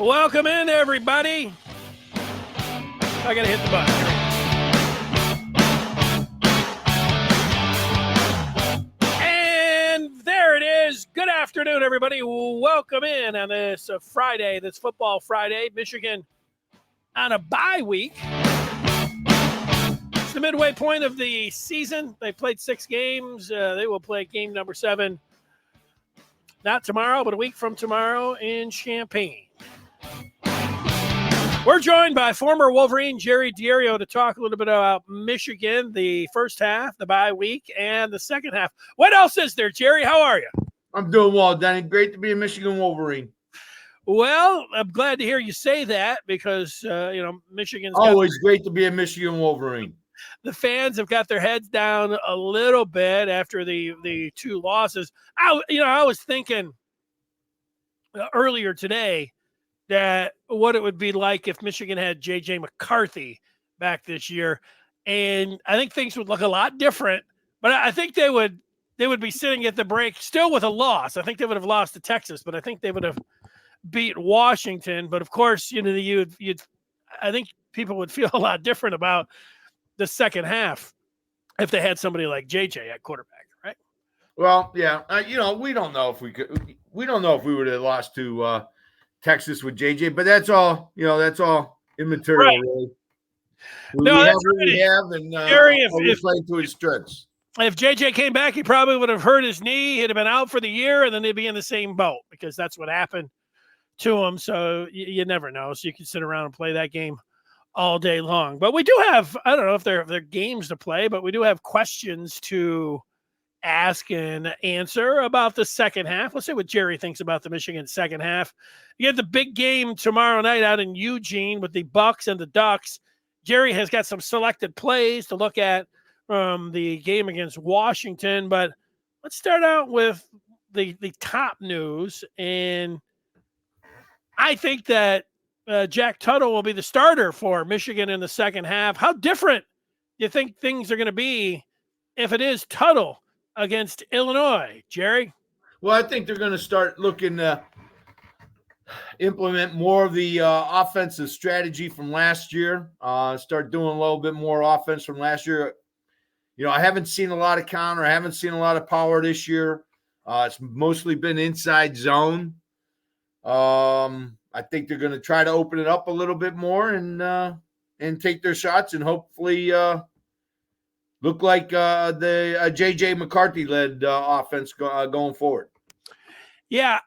Welcome in, everybody. I got to hit the button. And there it is. Good afternoon, everybody. Welcome in on this Friday, this Football Friday. Michigan on a bye week. It's the midway point of the season. They played 6 games. They will play game number 7. Not tomorrow, but a week from tomorrow in Champaign. We're joined by former Wolverine Jerry Diorio to talk a little bit about Michigan, the first half, the bye week, and the second half. What else is there, Jerry? How are you? I'm doing well, Danny. Great to be a Michigan Wolverine. Well, I'm glad to hear you say that because, Michigan's always great to be a Michigan Wolverine. The fans have got their heads down a little bit after the 2 losses. I was thinking earlier today that what it would be like if Michigan had J.J. McCarthy back this year. And I think things would look a lot different, but I think they would be sitting at the break still with a loss. I think they would have lost to Texas, but I think they would have beat Washington. But of course, I think people would feel a lot different about the second half if they had somebody like JJ at quarterback, right? Well, yeah. We don't know if we could. We don't know if we would have lost to Texas with JJ, but that's all. That's all immaterial, right. Really. We have what we have, and Gary, if playing to his strengths. If JJ came back, he probably would have hurt his knee. He'd have been out for the year, and then they'd be in the same boat because that's what happened to him. So you never know. So you can sit around and play that game all day long. But we do have, I don't know if they're games to play, but we do have questions to ask and answer about the second half. Let's see what Jerry thinks about the Michigan second half. You get the big game tomorrow night out in Eugene with the Bucks and the Ducks. Jerry has got some selected plays to look at from the game against Washington, but let's start out with the top news. And I think that Jack Tuttle will be the starter for Michigan in the second half. How different do you think things are going to be if it is Tuttle against Illinois, Jerry? Well, I think they're going to start looking to implement more of the offensive strategy from last year, start doing a little bit more offense from last year. I haven't seen a lot of counter. I haven't seen a lot of power this year. It's mostly been inside zone. I think they're going to try to open it up a little bit more and take their shots and hopefully look like the J.J. McCarthy-led offense going forward. Yeah,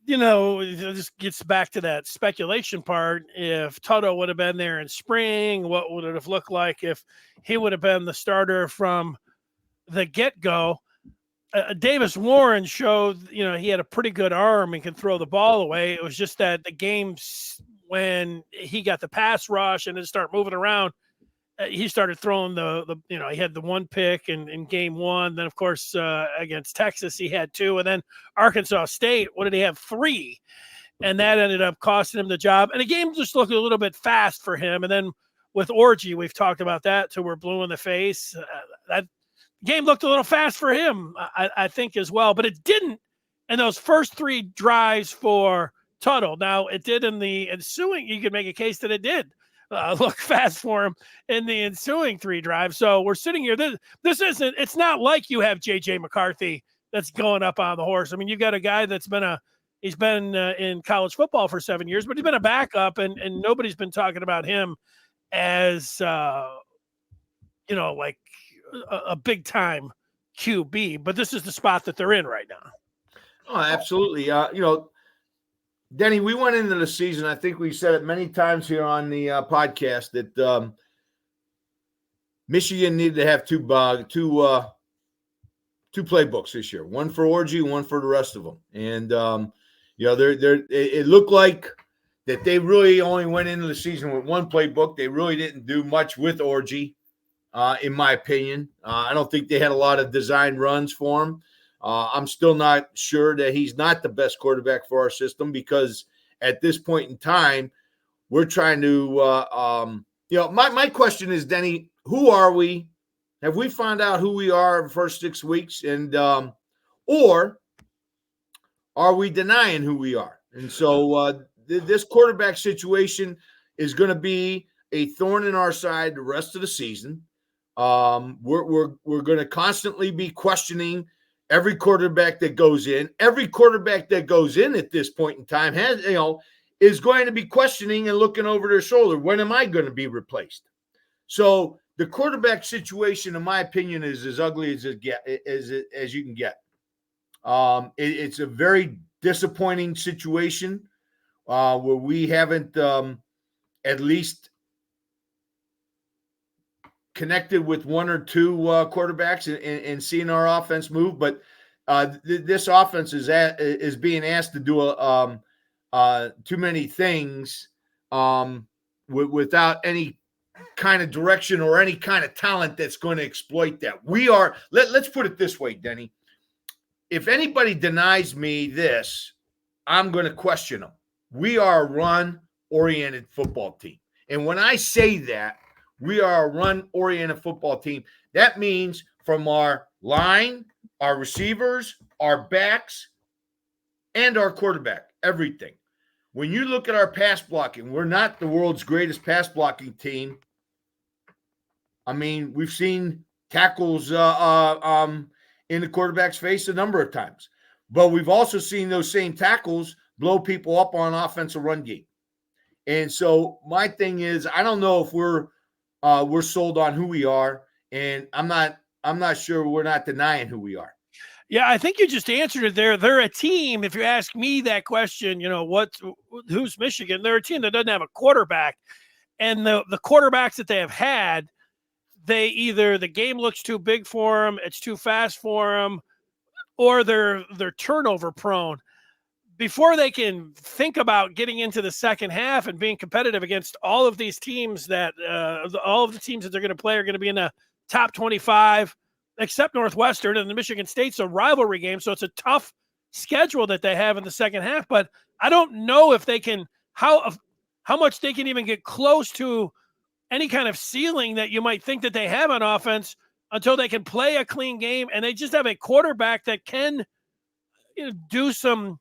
it just gets back to that speculation part. If Tuttle would have been there in spring, what would it have looked like if he would have been the starter from the get-go? Davis Warren showed, he had a pretty good arm and can throw the ball away. It was just that the games when he got the pass rush and then start moving around, he started throwing he had the 1 pick in game 1. Then, of course, against Texas, he had 2. And then Arkansas State, what did he have? 3. And that ended up costing him the job. And the game just looked a little bit fast for him. And then with Orji, we've talked about that till we're blue in the face. That game looked a little fast for him, I think, as well. But it didn't in those first 3 drives for Tuttle. Now, it did in the ensuing. You could make a case that it did look fast for him in the ensuing 3 drives. So we're sitting here. It's not like you have J.J. McCarthy that's going up on the horse. I mean, you've got a guy that's he's been in college football for 7 years, but he's been a backup, and nobody's been talking about him as, like a big time QB. But this is the spot that they're in right now. Oh, absolutely. Denny, we went into the season. I think we said it many times here on the podcast that Michigan needed to have two playbooks this year. One for Orji, one for the rest of them. And it looked like that they really only went into the season with one playbook. They really didn't do much with Orji, in my opinion. I don't think they had a lot of design runs for him. I'm still not sure that he's not the best quarterback for our system because at this point in time, we're trying to, my question is, Denny, who are we? Have we found out who we are in the first 6 weeks? And, or are we denying who we are? And so this quarterback situation is going to be a thorn in our side the rest of the season. We're going to constantly be questioning every quarterback that goes in. Every quarterback that goes in at this point in time is going to be questioning and looking over their shoulder. When am I going to be replaced? So the quarterback situation, in my opinion, is as ugly as you can get. It's a very disappointing situation where we haven't at least connected with one or two quarterbacks and seeing our offense move. But this offense is being asked to do too many things without any kind of direction or any kind of talent that's going to exploit that. Let's put it this way, Denny. If anybody denies me this, I'm going to question them. We are a run-oriented football team. And when I say that, we are a run-oriented football team, that means from our line, our receivers, our backs, and our quarterback, everything. When you look at our pass blocking, we're not the world's greatest pass blocking team. I mean, we've seen tackles in the quarterback's face a number of times. But we've also seen those same tackles blow people up on offensive run game. And so my thing is, I don't know if we're sold on who we are, and I'm not sure we're not denying who we are. Yeah, I think you just answered it there. They're a team. If you ask me that question, who's Michigan? They're a team that doesn't have a quarterback. And the quarterbacks that they have had, they either the game looks too big for them, it's too fast for them, or they're turnover prone. Before they can think about getting into the second half and being competitive against all of these teams all of the teams that they're going to play are going to be in the top 25, except Northwestern, and the Michigan State's a rivalry game. So it's a tough schedule that they have in the second half, but I don't know if they can, how much they can even get close to any kind of ceiling that you might think that they have on offense until they can play a clean game. And they just have a quarterback that can do some,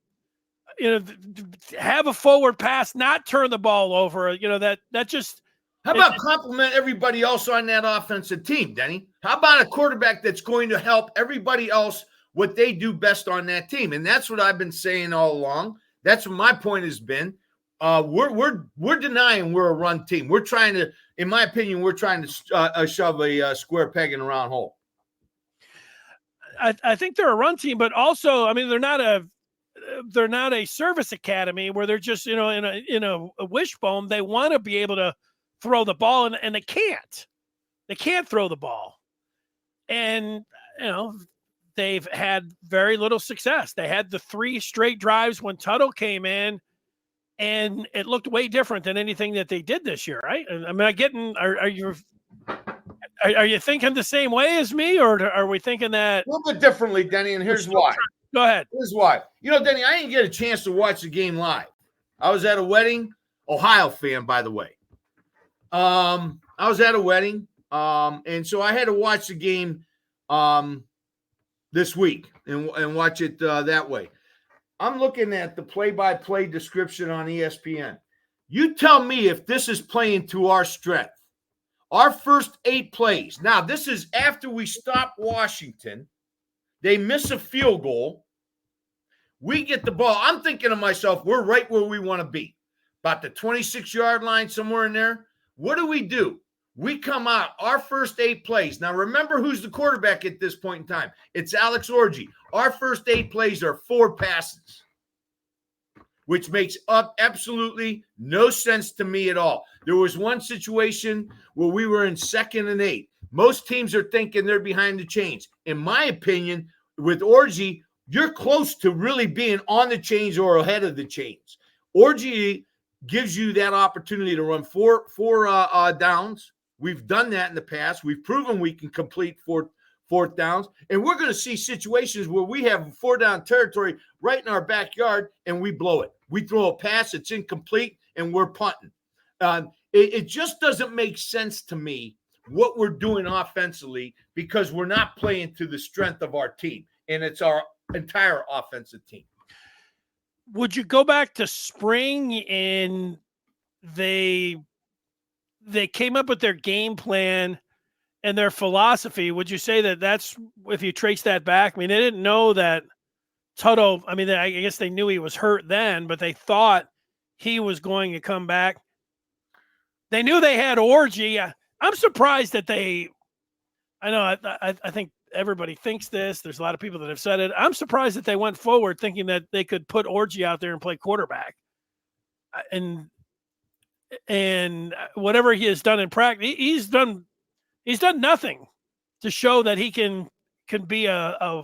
have a forward pass, not turn the ball over, that just. How about compliment everybody else on that offensive team, Denny? How about a quarterback that's going to help everybody else what they do best on that team? And that's what I've been saying all along. That's what my point has been. We're denying we're a run team. We're trying to, in my opinion, shove a square peg in a round hole. I think they're a run team, but also, I mean, they're not a service academy where they're just, in a wishbone. They want to be able to throw the ball, and they can't throw the ball. And, they've had very little success. They had the 3 straight drives when Tuttle came in, and it looked way different than anything that they did this year, right? Am I getting? Are you thinking the same way as me, or are we thinking that a little bit differently, Denny? And here's why. Go ahead. Here's why. Denny, I didn't get a chance to watch the game live. I was at a wedding, Ohio fan, by the way. I was at a wedding, and so I had to watch the game this week and watch it that way. I'm looking at the play-by-play description on ESPN. You tell me if this is playing to our strength. Our first 8 plays. Now, this is after we stop Washington. They miss a field goal. We get the ball. I'm thinking to myself, we're right where we want to be. About the 26-yard line, somewhere in there. What do? We come out, our first 8 plays. Now, remember who's the quarterback at this point in time. It's Alex Orji. Our first 8 plays are 4 passes, which makes absolutely no sense to me at all. There was one situation where we were in 2nd and 8. Most teams are thinking they're behind the chains. In my opinion, with Orji, you're close to really being on the chains or ahead of the chains. Orji gives you that opportunity to run four downs. We've done that in the past. We've proven we can complete fourth downs. And we're going to see situations where we have 4-down territory right in our backyard and we blow it. We throw a pass, it's incomplete, and we're punting. It just doesn't make sense to me what we're doing offensively because we're not playing to the strength of our team. And it's our entire offensive team. would you go back to spring and they came up with their game plan and their philosophy? Would you say that that's, if you trace that back? I mean, they didn't know that Tuttle. I mean, I guess they knew he was hurt then, but they thought he was going to come back. They knew they had Orji. I'm surprised that they. I know. I think everybody thinks this. There's a lot of people that have said it. I'm surprised that they went forward thinking that they could put Orji out there and play quarterback. And whatever he has done in practice, he's done nothing to show that he can be a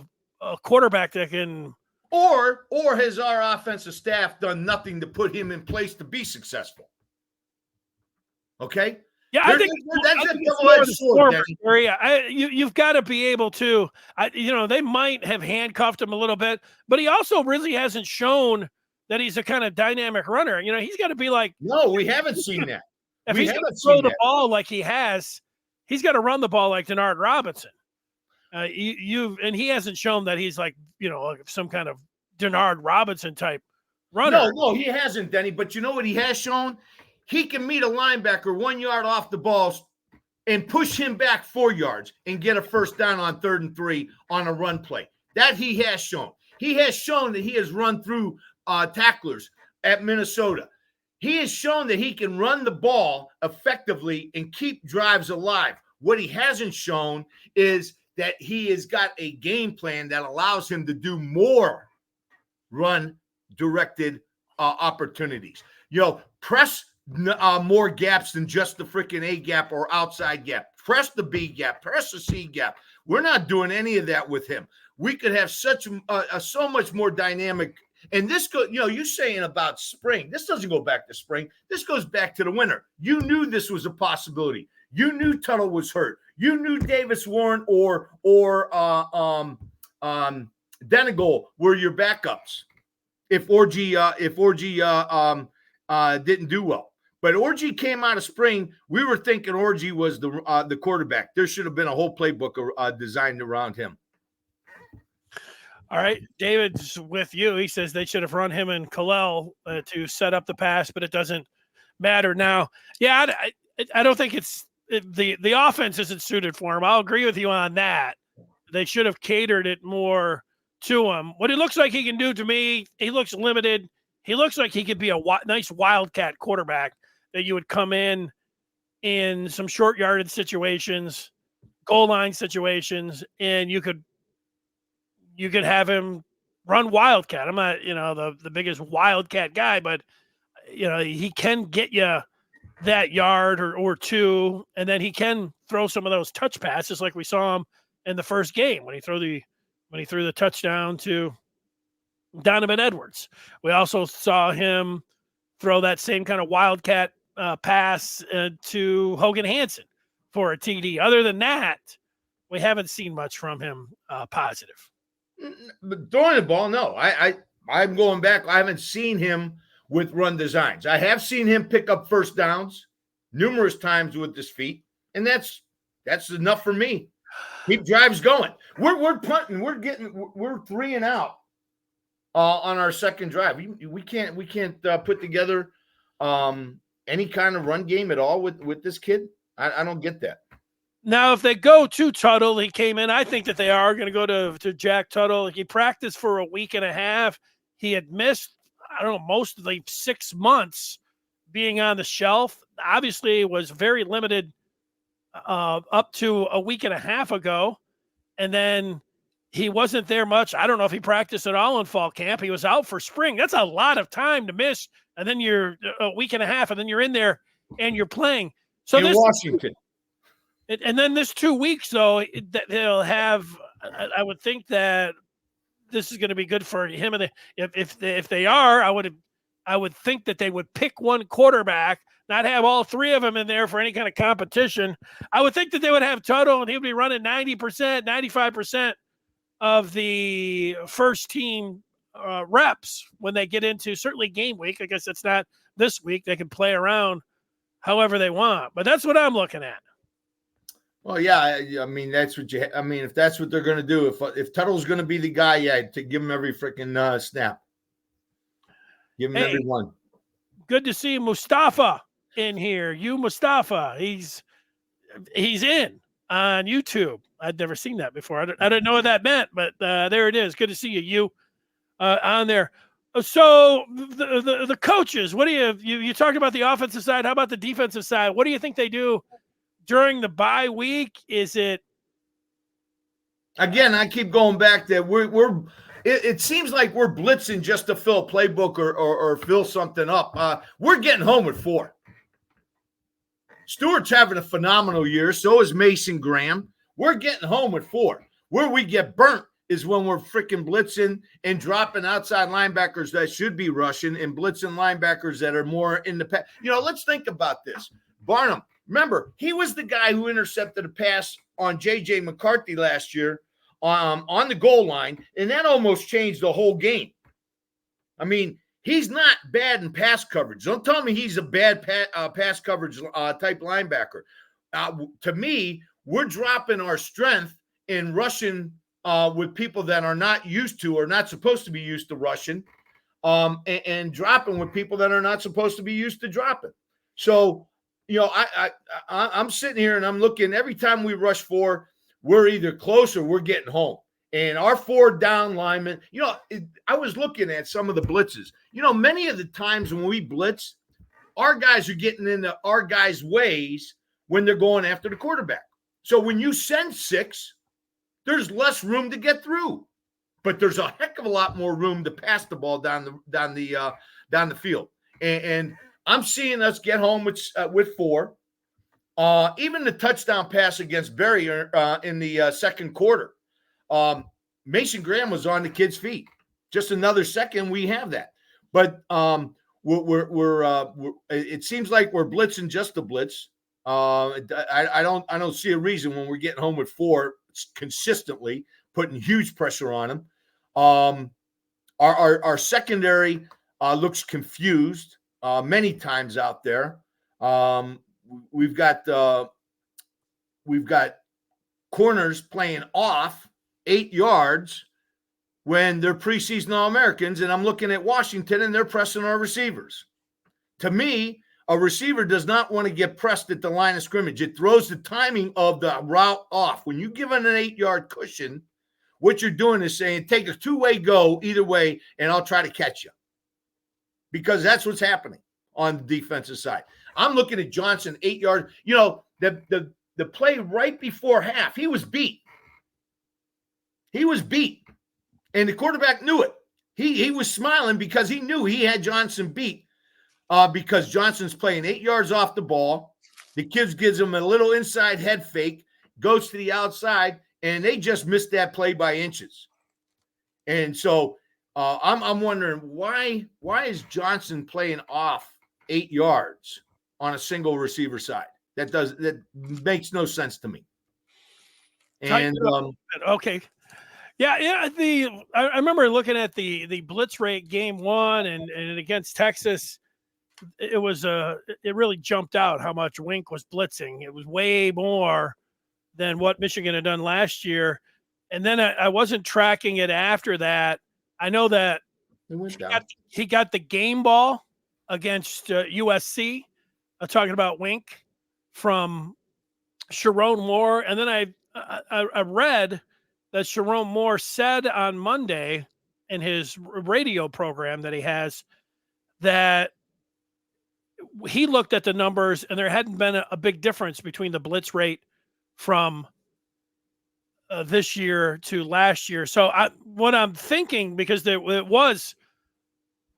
quarterback that can. Or has our offensive staff done nothing to put him in place to be successful? Okay. Yeah, I think that's a double-edged sword. You've got to be able to. They might have handcuffed him a little bit, but he also really hasn't shown that he's a kind of dynamic runner. He's got to be like. No, we haven't seen that. If he's going to throw the ball like he has, he's got to run the ball like Denard Robinson. And he hasn't shown that he's like some kind of Denard Robinson type runner. No, he hasn't, Denny. But you know what he has shown? He can meet a linebacker 1 yard off the ball and push him back 4 yards and get a first down on 3rd and 3 on a run play. That he has shown. He has shown that he has run through tacklers at Minnesota. He has shown that he can run the ball effectively and keep drives alive. What he hasn't shown is that he has got a game plan that allows him to do more run-directed opportunities. Press more gaps than just the freaking A gap or outside gap. Press the B gap. Press the C gap. We're not doing any of that with him. We could have so much more dynamic. And this you're saying about spring. This doesn't go back to spring. This goes back to the winter. You knew this was a possibility. You knew Tuttle was hurt. You knew Davis Warren or Denigol were your backups if Orji didn't do well. But Orji came out of spring. We were thinking Orji was the quarterback. There should have been a whole playbook designed around him. All right, David's with you. He says they should have run him and Kalel to set up the pass, but it doesn't matter now. Yeah, I don't think the offense isn't suited for him. I'll agree with you on that. They should have catered it more to him. What it looks like he can do, to me, he looks limited. He looks like he could be a nice wildcat quarterback that you would come in some short yardage situations, goal line situations, and you could have him run wildcat. I'm not, the biggest wildcat guy, but he can get you that yard or two, and then he can throw some of those touch passes like we saw him in the first game when he threw the touchdown to Donovan Edwards. We also saw him throw that same kind of wildcat pass to Hogan Hansen for a TD. Other than that, we haven't seen much from him positive. But throwing the ball, no. I'm going back. I haven't seen him with run designs. I have seen him pick up first downs numerous times with his feet, and that's enough for me. Keep drives going. We're punting. We're 3 and out on our second drive. We can't put together any kind of run game at all with this kid. I don't get that. Now, if they go to Tuttle, he came in. I think that they are going to go to Jack Tuttle. He practiced for a week and a half. He had missed, most of the 6 months being on the shelf. Obviously, was very limited up to a week and a half ago. And then he wasn't there much. I don't know if he practiced at all in fall camp. He was out for spring. That's a lot of time to miss. And then you're a week and a half, and then you're in there and you're playing. So in Washington. And then this 2 weeks, though, they'll have. I would think that this is going to be good for him. And if they are, I would think that they would pick one quarterback, not have all 3 of them in there for any kind of competition. I would think that they would have Tuttle, and he would be running 90%, 95% of the first team reps when they get into certainly game week. I guess it's not this week. They can play around however they want, but that's what I'm looking at. Well, yeah, I mean, that's what if that's what they're going to do, if Tuttle's going to be the guy, to give him every freaking snap. Give him Hey, every one. good to see Mustafa in here. Mustafa. He's in on YouTube. I'd never seen that before. I didn't know what that meant, but there it is. Good to see you on there. So the coaches, what do you talked about the offensive side? How about the defensive side? What do you think they do during the bye week? Is it again? I keep going back that it seems like we're blitzing just to fill a playbook or fill something up. We're getting home with 4. Stewart's having a phenomenal year. So is Mason Graham. We're getting home with 4. Where we get burnt is when we're freaking blitzing and dropping outside linebackers that should be rushing and blitzing linebackers that are more in the pass. Let's think about this. Barnum, remember, he was the guy who intercepted a pass on J.J. McCarthy last year on the goal line, and that almost changed the whole game. I mean, he's not bad in pass coverage. Don't tell me he's a bad pass coverage type linebacker. To me, we're dropping our strength in rushing with people that are not used to or not supposed to be used to rushing, and dropping with people that are not supposed to be used to dropping. So, I'm sitting here and I'm looking every time we rush 4, we're either close or we're getting home. And our 4 down linemen, I was looking at some of the blitzes. Many of the times when we blitz, our guys are getting into our guys' ways when they're going after the quarterback. So when you send 6, there's less room to get through, but there's a heck of a lot more room to pass the ball down the field. And I'm seeing us get home with 4. Even the touchdown pass against Berry in the second quarter. Mason Graham was on the kid's feet. Just another second, we have that. But it seems like we're blitzing just to blitz. I don't see a reason when we're getting home with 4 consistently, putting huge pressure on them. Our secondary looks confused many times out there. We've got corners playing off 8 yards when they're preseason All-Americans, and I'm looking at Washington and they're pressing our receivers. To me, a receiver does not want to get pressed at the line of scrimmage. It throws the timing of the route off. When you give it an 8-yard cushion, what you're doing is saying, take a 2-way go either way, and I'll try to catch you. Because that's what's happening on the defensive side. I'm looking at Johnson, 8 yards. The play right before half, he was beat. And the quarterback knew it. He was smiling because he knew he had Johnson beat because Johnson's playing 8 yards off the ball. The kid gives him a little inside head fake, goes to the outside, and they just missed that play by inches. And so I'm wondering why is Johnson playing off 8 yards on a single receiver side? That makes no sense to me. And okay. Yeah. I remember looking at the blitz rate game 1 and against Texas. It really jumped out how much Wink was blitzing. It was way more than what Michigan had done last year. And then I wasn't tracking it after that. I know that he got the game ball against USC. Talking about Wink from Sharon Moore. And then I read that Sharon Moore said on Monday in his radio program that he has that he looked at the numbers and there hadn't been a big difference between the blitz rate from this year to last year. So what I'm thinking, because it was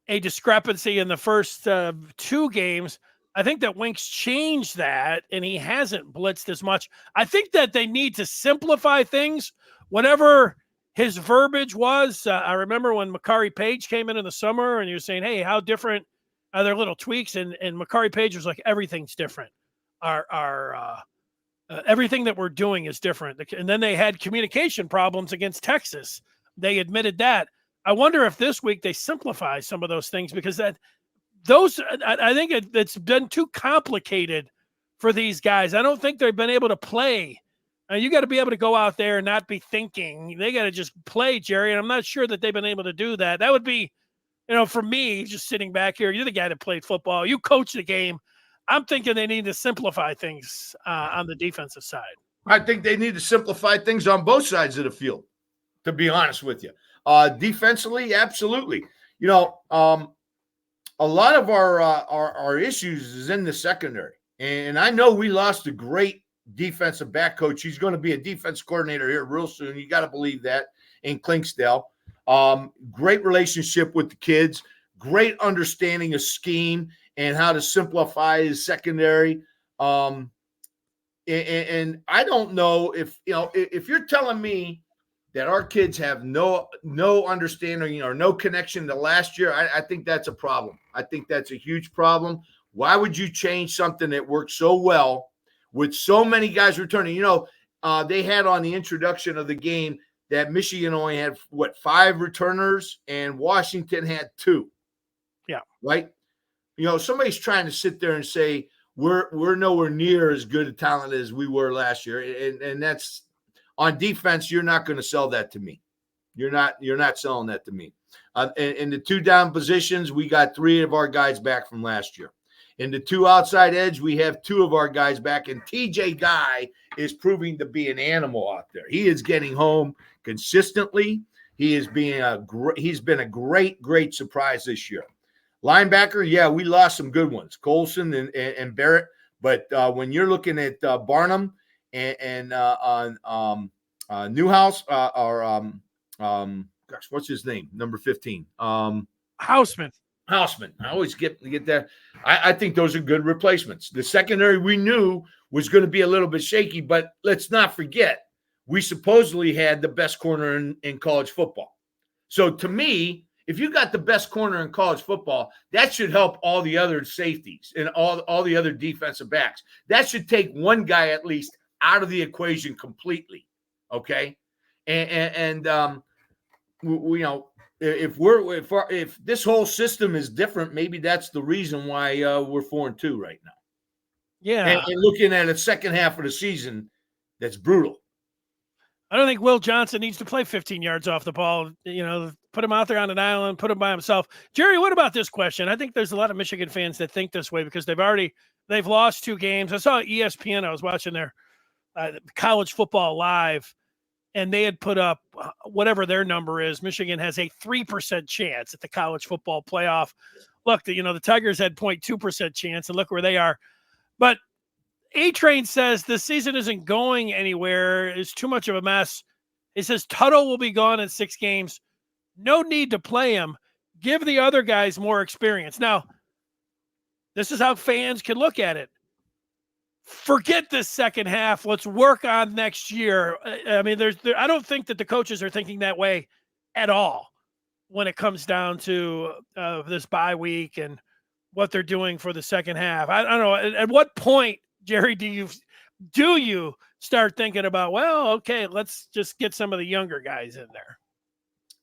a discrepancy in the first 2 games, I think that Wink's changed that and he hasn't blitzed as much. I think that they need to simplify things. Whatever his verbiage was, I remember when Makari Page came in the summer and he was saying, hey, how different are there little tweaks? And Makari Page was like, everything's different. Everything that we're doing is different. And then they had communication problems against Texas. They admitted that. I wonder if this week they simplify some of those things, because I think it's been too complicated for these guys. I don't think they've been able to play. You got to be able to go out there and not be thinking. They got to just play, Jerry. And I'm not sure that they've been able to do that. That would be For me, just sitting back here, you're the guy that played football. You coach the game. I'm thinking they need to simplify things on the defensive side. I think they need to simplify things on both sides of the field, to be honest with you. Defensively, absolutely. A lot of our issues is in the secondary. And I know we lost a great defensive back coach. He's going to be a defense coordinator here real soon. You got to believe that, in Clinksdale. Great relationship with the kids, great understanding of scheme and how to simplify his secondary. And I don't know if you're telling me that our kids have no understanding or no connection to last year, I think that's a problem. I think that's a huge problem. Why would you change something that worked so well with so many guys returning? They had on the introduction of the game that Michigan only had, 5 returners, and Washington had 2. Yeah. Right? Somebody's trying to sit there and say, we're nowhere near as good a talent as we were last year. And that's on defense. You're not going to sell that to me. You're not selling that to me. In the 2 down positions, we got 3 of our guys back from last year. In the 2 outside edge, we have 2 of our guys back, and TJ Guy is proving to be an animal out there. He is getting home consistently. He's been a great surprise this year. Linebacker, yeah, we lost some good ones, Colson and Barrett. But when you're looking at Barnum and Newhouse what's his name? Number 15. Hausman. I always get that. I think those are good replacements. The secondary we knew was going to be a little bit shaky, but let's not forget, we supposedly had the best corner in college football. So to me, if you got the best corner in college football, that should help all the other safeties and all the other defensive backs. That should take one guy at least out of the equation completely. Okay. And if this whole system is different, maybe that's the reason why we're 4-2 right now. Yeah. And looking at a second half of the season, that's brutal. I don't think Will Johnson needs to play 15 yards off the ball. Put him out there on an island, put him by himself. Jerry, what about this question? I think there's a lot of Michigan fans that think this way because they've lost 2 games. I saw ESPN. I was watching their college football live, and they had put up whatever their number is. Michigan has a 3% chance at the college football playoff. Look, the Tigers had 0.2% chance, and look where they are. But A-Train says the season isn't going anywhere. It's too much of a mess. He says Tuttle will be gone in 6 games. No need to play him. Give the other guys more experience. Now, this is how fans can look at it. Forget this second half. Let's work on next year. I mean, I don't think that the coaches are thinking that way at all when it comes down to this bye week and what they're doing for the second half. I don't know. At what point, Jerry, do you start thinking about, well, okay, let's just get some of the younger guys in there?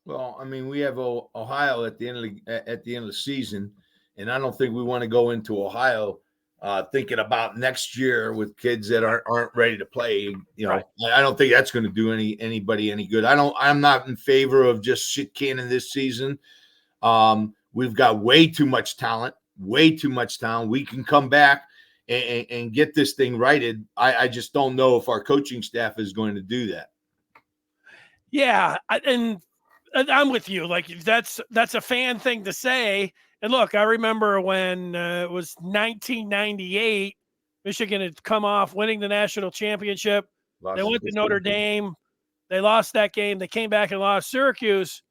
Well, I mean, we have Ohio at the end of the season, and I don't think we want to go into Ohio thinking about next year with kids that aren't ready to play. Right. I don't think that's going to do anybody any good. I'm not in favor of just shit canning this season. We've got way too much talent. We can come back and get this thing righted. I just don't know if our coaching staff is going to do that. Yeah, and I'm with you. Like that's a fan thing to say. And look, I remember when it was 1998, Michigan had come off winning the national championship. They went to Notre Dame. They lost that game. They came back and lost Syracuse.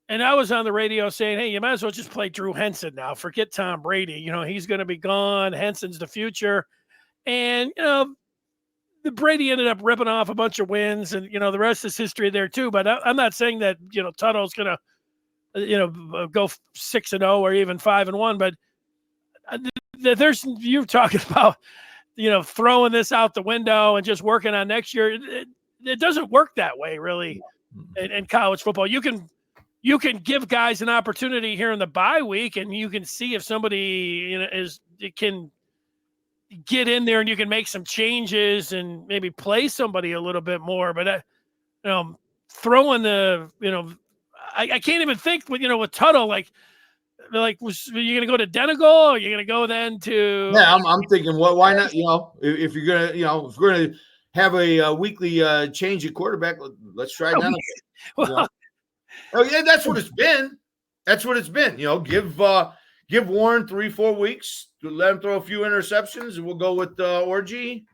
And I was on the radio saying, hey, you might as well just play Drew Henson now. Forget Tom Brady. He's going to be gone. Henson's the future. And, the Brady ended up ripping off a bunch of wins, and, the rest is history there too. But I'm not saying that, Tuttle's going to, go 6-0 or even 5-1. But you're talking about, throwing this out the window and just working on next year. It doesn't work that way, really, in college football. You can give guys an opportunity here in the bye week, and you can see if somebody can get in there and you can make some changes and maybe play somebody a little bit more. But throwing I can't even think with Tuttle, like Like, are you going to go to Denegal? Or are you going to go then to? Yeah, I'm thinking, well, why not? If you're gonna, if we're gonna have a weekly change at quarterback, let's try Denegal. Well, Oh yeah, that's what it's been. That's what it's been. Give Warren 3-4 weeks to let him throw a few interceptions, and we'll go with Orji.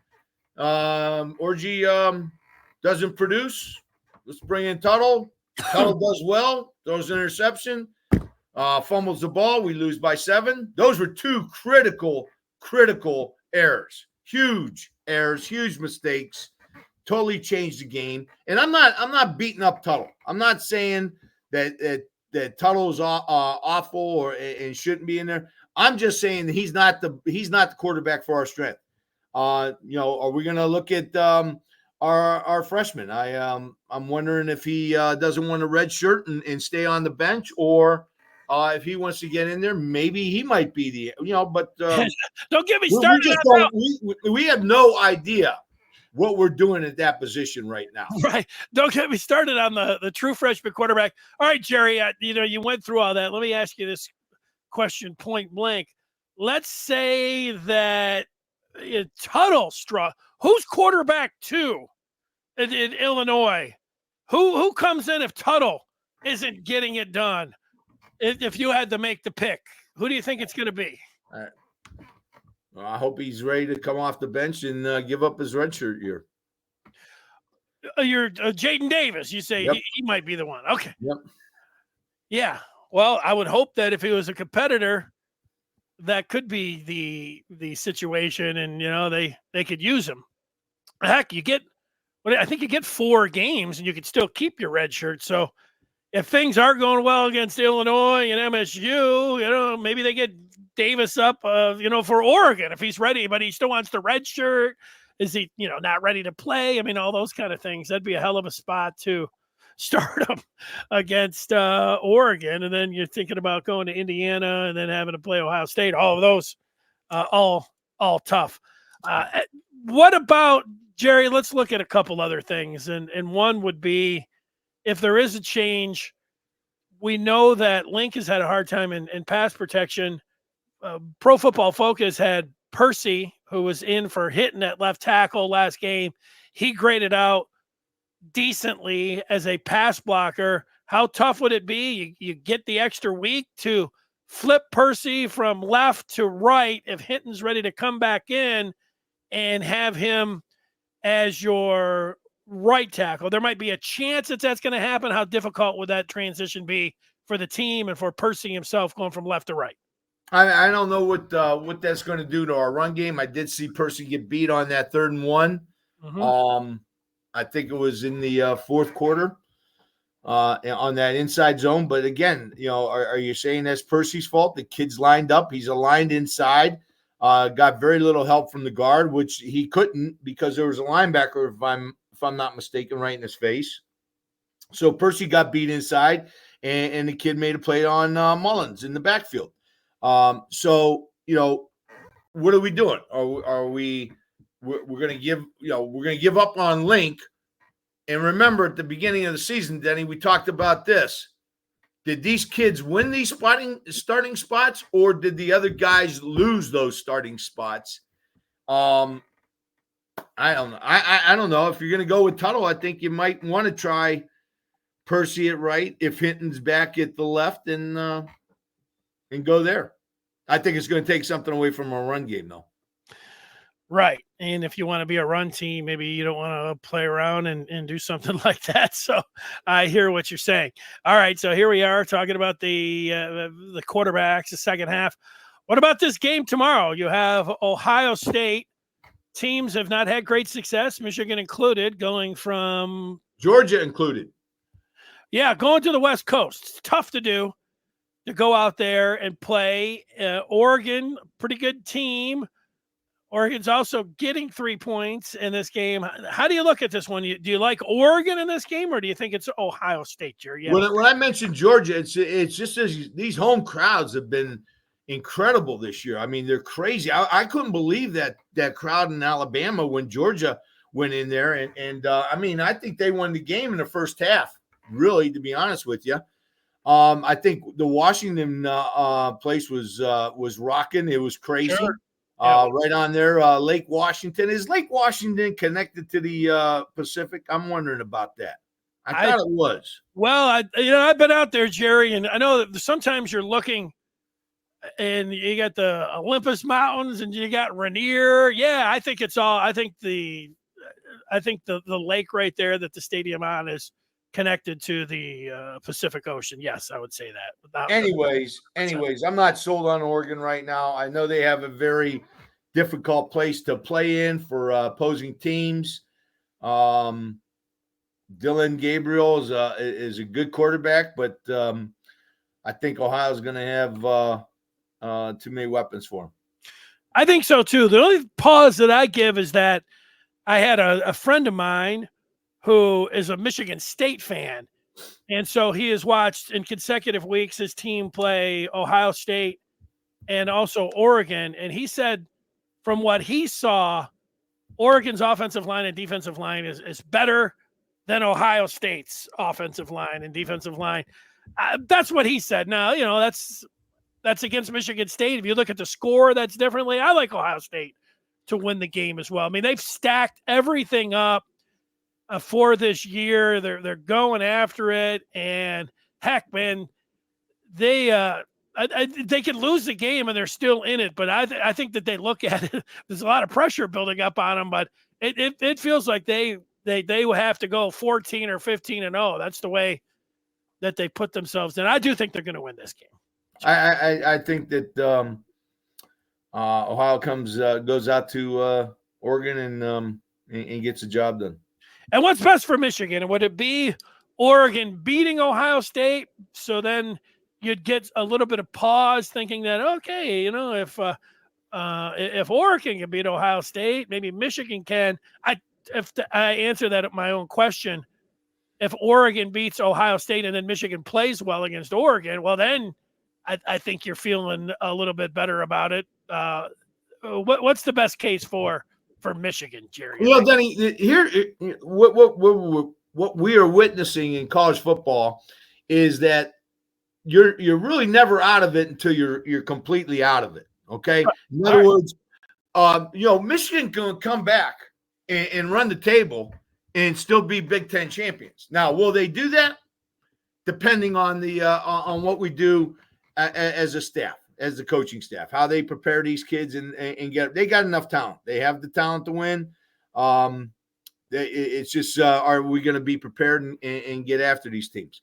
Orji doesn't produce. Let's bring in Tuttle. Tuttle does well, throws an interception, fumbles the ball. We lose by 7. Those were 2 critical errors. Huge errors, huge mistakes. Totally changed the game. And I'm not beating up Tuttle. I'm not saying that Tuttle is awful and shouldn't be in there. I'm just saying that he's not the quarterback for our strength. Are we going to look at our freshman? I'm wondering if he doesn't want a red shirt and stay on the bench, or if he wants to get in there, maybe he might be the. But don't get me started. We have no idea what we're doing at that position right now. Right. Don't get me started on the true freshman quarterback. All right, Jerry, you went through all that. Let me ask you this question point blank. Let's say that Tuttle who's quarterback 2 in Illinois? Who comes in if Tuttle isn't getting it done? If you had to make the pick, who do you think it's going to be? All right. Well, I hope he's ready to come off the bench and give up his redshirt year. You're Jaden Davis. You say Yep. he might be the one. Okay. Yep. Yeah. Well, I would hope that if he was a competitor, that could be the situation, and they could use him. Heck, I think you get 4 games, and you could still keep your red shirt. So if things are going well against Illinois and MSU, maybe they get Davis up, for Oregon if he's ready, but he still wants the red shirt. Is he, not ready to play? I mean, all those kind of things. That'd be a hell of a spot to start him against Oregon. And then you're thinking about going to Indiana and then having to play Ohio State. All of those, all tough. What about, Jerry? Let's look at a couple other things. And one would be, if there is a change, we know that Link has had a hard time in pass protection. Pro Football Focus had Percy, who was in for hitting at left tackle last game. He graded out decently as a pass blocker. How tough would it be? You get the extra week to flip Percy from left to right if Hinton's ready to come back in, and have him as your right tackle. There might be a chance that's going to happen. How difficult would that transition be for the team and for Percy himself going from left to right? I don't know what that's going to do to our run game. I did see Percy get beat on that 3rd and 1. Mm-hmm. I think it was in the 4th quarter on that inside zone. But again, are you saying that's Percy's fault? The kid's lined up. He's aligned inside. Got very little help from the guard, which he couldn't because there was a linebacker, if I'm not mistaken, right in his face. So Percy got beat inside, and the kid made a play on Mullins in the backfield. So what are we doing? We're going to give up on Link. And remember, at the beginning of the season, Denny, we talked about this. Did these kids win these starting spots, or did the other guys lose those starting spots? I don't know. I don't know. If you're going to go with Tuttle, I think you might want to try Percy at right if Hinton's back at the left, and go there. I think it's going to take something away from our run game, though. Right. And if you want to be a run team, maybe you don't want to play around and do something like that. So I hear what you're saying. All right. So here we are talking about the quarterbacks, the second half. What about this game tomorrow? You have Ohio State. Teams have not had great success, Michigan included, going from Georgia included. Yeah, going to the West Coast. It's tough to do, to go out there and play. Oregon, pretty good team. Oregon's also getting 3 points in this game. How do you look at this one? Do you like Oregon in this game, or do you think it's Ohio State, Jerry? Yeah. When I mentioned Georgia, it's just as these home crowds have been incredible this year. I mean, they're crazy. I couldn't believe that crowd in Alabama when Georgia went in there. And I mean, I think they won the game in the first half, really, to be honest with you. I think the Washington place was rocking. It was crazy. Sure. Yeah. Right on there, Lake Washington. Is Lake Washington connected to the Pacific? I'm wondering about that. I thought it was. Well, I've been out there, Jerry, and I know that sometimes you're looking and you got the Olympus Mountains and you got Rainier. Yeah, I think it's all. I think the lake right there that the stadium on is connected to the Pacific Ocean. Yes, I would say that. Anyways, I'm not sold on Oregon right now. I know they have a very difficult place to play in for opposing teams. Dylan Gabriel is a good quarterback, but I think Ohio's going to have too many weapons for him. I think so too. The only pause that I give is that I had a friend of mine who is a Michigan State fan. And so he has watched in consecutive weeks his team play Ohio State and also Oregon. And he said from what he saw, Oregon's offensive line and defensive line is better than Ohio State's offensive line and defensive line. That's what he said. Now, that's against Michigan State. If you look at the score, that's differently. I like Ohio State to win the game as well. I mean, they've stacked everything up for this year. They're going after it, and heck, man, they could lose the game and they're still in it. But I think that they look at it. There's a lot of pressure building up on them, but it feels like they will have to go 14 or 15-0. That's the way that they put themselves in. I do think they're going to win this game. I think that Ohio goes out to Oregon and gets the job done. And what's best for Michigan? Would it be Oregon beating Ohio State? So then you'd get a little bit of pause thinking that, okay, if Oregon can beat Ohio State, maybe Michigan can. If I answer that at my own question, if Oregon beats Ohio State and then Michigan plays well against Oregon, well, then I think you're feeling a little bit better about it. What's the best case for Michigan, Jerry? Well, Denny, here what we are witnessing in college football is that you're really never out of it until you're completely out of it. Okay. In other words, Michigan can come back and run the table and still be Big Ten champions. Now, will they do that? Depending on the on what we do as a staff, as the coaching staff, how they prepare these kids and they got enough talent. They have the talent to win. It's just, are we going to be prepared and get after these teams?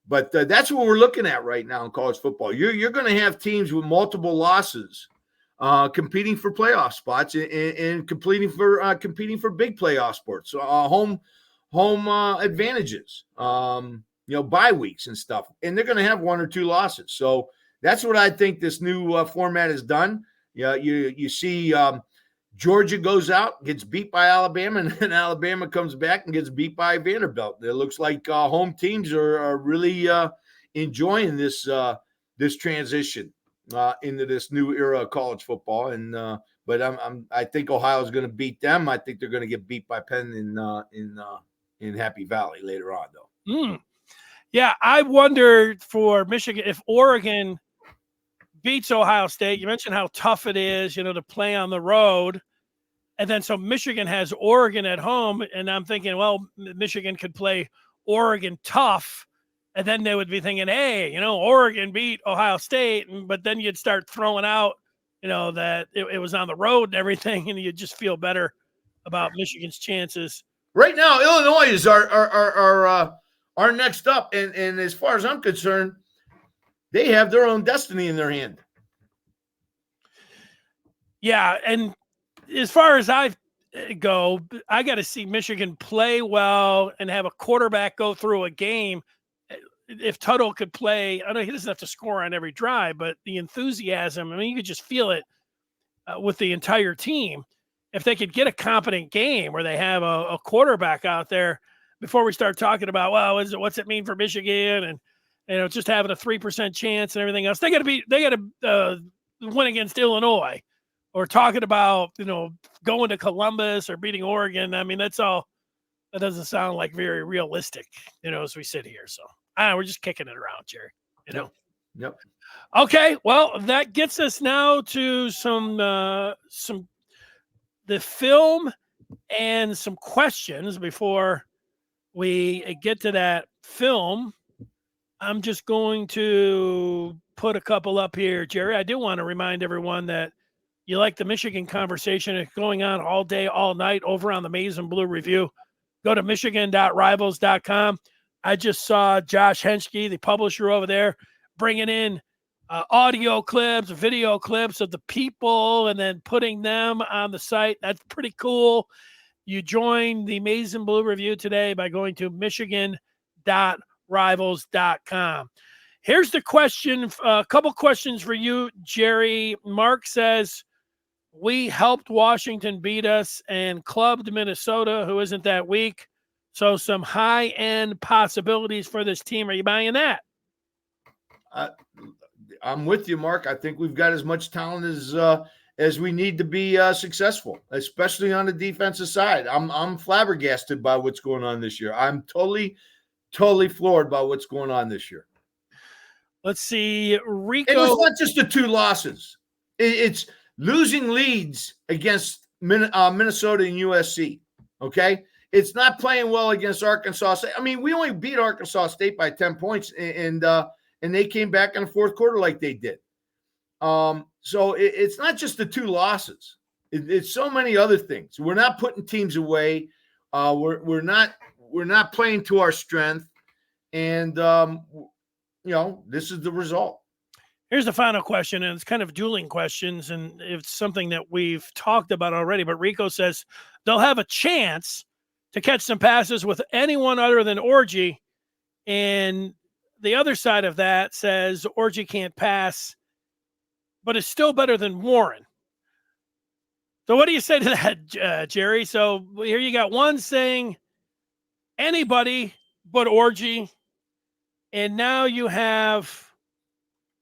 But that's what we're looking at right now in college football. You're going to have teams with multiple losses competing for playoff spots and competing for big playoff sports, home advantages, bye weeks and stuff. And they're going to have one or two losses. So that's what I think this new format has done. You see Georgia goes out, gets beat by Alabama, and then Alabama comes back and gets beat by Vanderbilt. It looks like home teams are really enjoying this transition into this new era of college football. And but I think Ohio's going to beat them. I think they're going to get beat by Penn in Happy Valley later on, though. Yeah, I wonder for Michigan if Oregon beats Ohio State. You mentioned how tough it is, to play on the road. And then so Michigan has Oregon at home. And I'm thinking, well, Michigan could play Oregon tough. And then they would be thinking, hey, Oregon beat Ohio State. But then you'd start throwing out, that it was on the road and everything. And you'd just feel better about Michigan's chances. Right now, Illinois is our next up. And as far as I'm concerned, they have their own destiny in their hand. Yeah, and as far as I go, I got to see Michigan play well and have a quarterback go through a game. If Tuttle could play, I know he doesn't have to score on every drive, but the enthusiasm, you could just feel it with the entire team. If they could get a competent game where they have a quarterback out there before we start talking about, well, what's it mean for Michigan and just having a 3% chance and everything else, they got to win against Illinois, or talking about going to Columbus or beating Oregon. That's all. That doesn't sound like very realistic, as we sit here. So we're just kicking it around, Jerry. You know. Yep. Okay, well, that gets us now to some the film and some questions before we get to that film. I'm just going to put a couple up here, Jerry. I do want to remind everyone that you like the Michigan conversation. It's going on all day, all night over on the Maize and Blue Review. Go to michigan.rivals.com. I just saw Josh Henschke, the publisher over there, bringing in audio clips, video clips of the people and then putting them on the site. That's pretty cool. You join the Maize and Blue Review today by going to michigan.rivals.com. Here's the question, a couple questions for you, Jerry. Mark says, we helped Washington beat us and clubbed Minnesota, who isn't that weak. So some high-end possibilities for this team. Are you buying that? I'm with you, Mark. I think we've got as much talent as we need to be successful, especially on the defensive side. I'm flabbergasted by what's going on this year. I'm totally floored by what's going on this year. Let's see, Rico. And it's not just the 2 losses. It's losing leads against Minnesota and USC. Okay, it's not playing well against Arkansas State. I mean, we only beat Arkansas State by 10 points, and they came back in the fourth quarter like they did. So it's not just the 2 losses. It's so many other things. We're not putting teams away. We're not playing to our strength, and this is the result. Here's the final question, and it's kind of dueling questions, and it's something that we've talked about already. But Rico says they'll have a chance to catch some passes with anyone other than Orji, and the other side of that says Orji can't pass, but it's still better than Warren. So what do you say to that, Jerry? So here you got one saying anybody but Orji, and now you have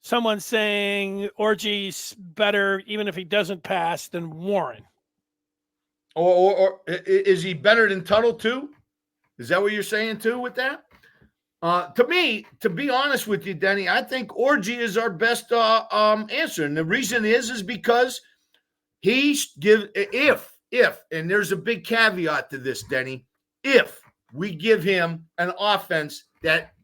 someone saying Orji's better even if he doesn't pass than Warren. Or is he better than Tuttle too? Is that what you're saying too with that? To me, to be honest with you, Denny, I think Orji is our best answer. And the reason is because if, and there's a big caveat to this, Denny, if we give him an offense that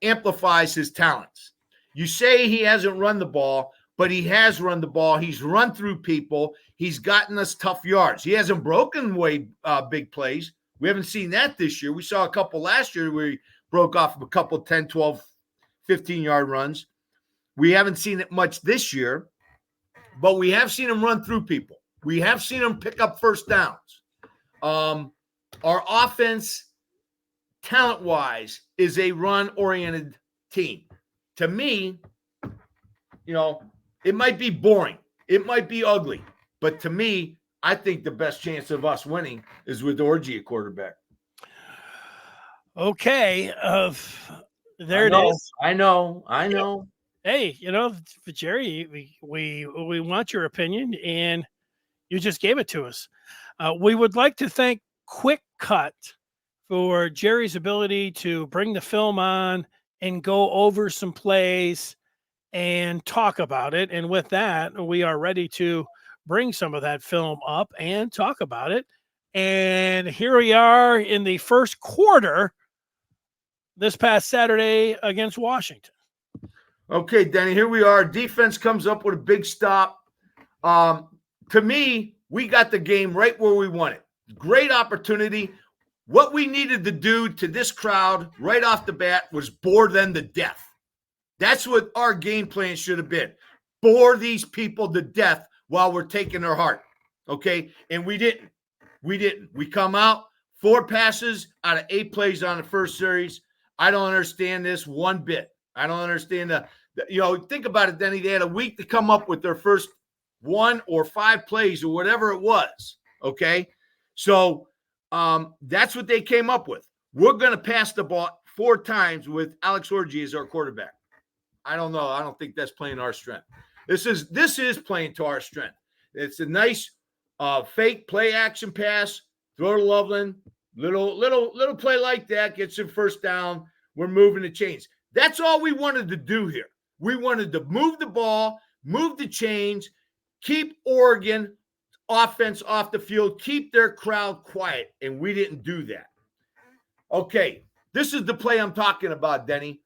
amplifies his talents. You say he hasn't run the ball, but he has run the ball. He's run through people. He's gotten us tough yards. He hasn't broken away big plays. We haven't seen that this year. We saw a couple last year where he broke off a couple 10, 12, 15-yard runs. We haven't seen it much this year, but we have seen him run through people. We have seen him pick up first downs. Our offense, talent-wise, is a run-oriented team. To me, it might be boring. It might be ugly. But to me, I think the best chance of us winning is with Orji at quarterback. Okay. There it is. I know. Hey, Jerry, we want your opinion, and you just gave it to us. We would like to thank Quick Cut for Jerry's ability to bring the film on and go over some plays and talk about it. And with that, we are ready to bring some of that film up and talk about it. And here we are in the first quarter this past Saturday against Washington. Okay, Danny, here we are. Defense comes up with a big stop. To me, we got the game right where we want it. Great opportunity. What we needed to do to this crowd right off the bat was bore them to death. That's what our game plan should have been. Bore these people to death while we're taking their heart. Okay? And we didn't. We come out 4 passes out of 8 plays on the first series. I don't understand this one bit. I don't understand think about it, Denny. They had a week to come up with their first 1 or 5 plays or whatever it was. Okay? So that's what they came up with. We're going to pass the ball 4 times with Alex Orji as our quarterback. I don't know. I don't think that's playing our strength. This is playing to our strength. It's a nice fake play action pass, throw to Loveland, little play like that gets him first down. We're moving the chains. That's all we wanted to do here. We wanted to move the ball, move the chains, keep Oregon offense off the field, keep their crowd quiet, and we didn't do that. Okay, this is the play I'm talking about, Denny.